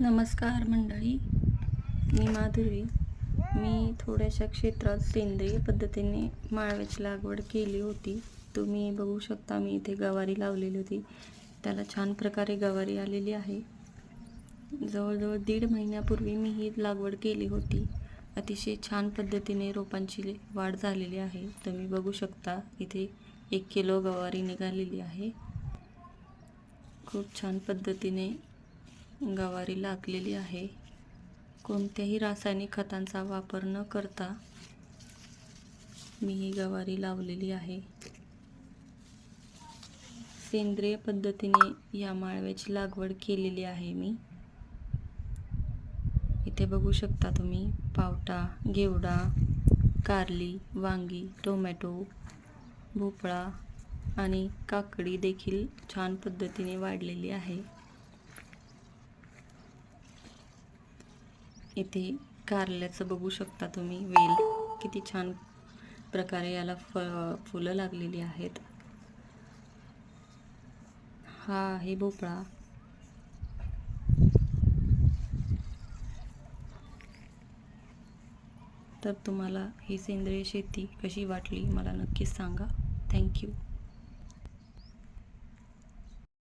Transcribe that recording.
नमस्कार मंडळी, मी माधुरी. मी थोड्याशा क्षेत्रात सेंद्रिय पद्धतीने माळव्याची लागवड केली होती. तुम्ही बघू शकता, मी इथे गवारी लावलेली होती. त्याला छान प्रकारे गवारी आलेली आहे. जवळजवळ 1.5 महिन्यापूर्वी मी ही लागवड केली होती. अतिशय छान पद्धतीने रोपांची वाढ झालेली आहे. तुम्ही बघू शकता, इथे 1 किलो गवारी निघालेली आहे. खूप छान पद्धतीने गवारी लागलेली आहे. कोणत्याही रासायनिक खतांचा वापर न करता मी ही गवारी लावलेली आहे. सेंद्रिय पद्धतीने या माळव्याची लागवड केलेली आहे मी. इथे बघू शकता तुम्ही, पावटा, घेवडा, कारली, वांगी, टोमॅटो, भोपळा आणि काकडी देखील छान पद्धतीने वाढलेली आहे. इथे कारल्याचं बघू शकता तुम्ही, वेल किती छान प्रकारे याला फुलं लागलेली आहेत. हा आहे भोपळा. तर तुम्हाला ही सेंद्रिय शेती कशी वाटली मला नक्कीच सांगा. थँक्यू.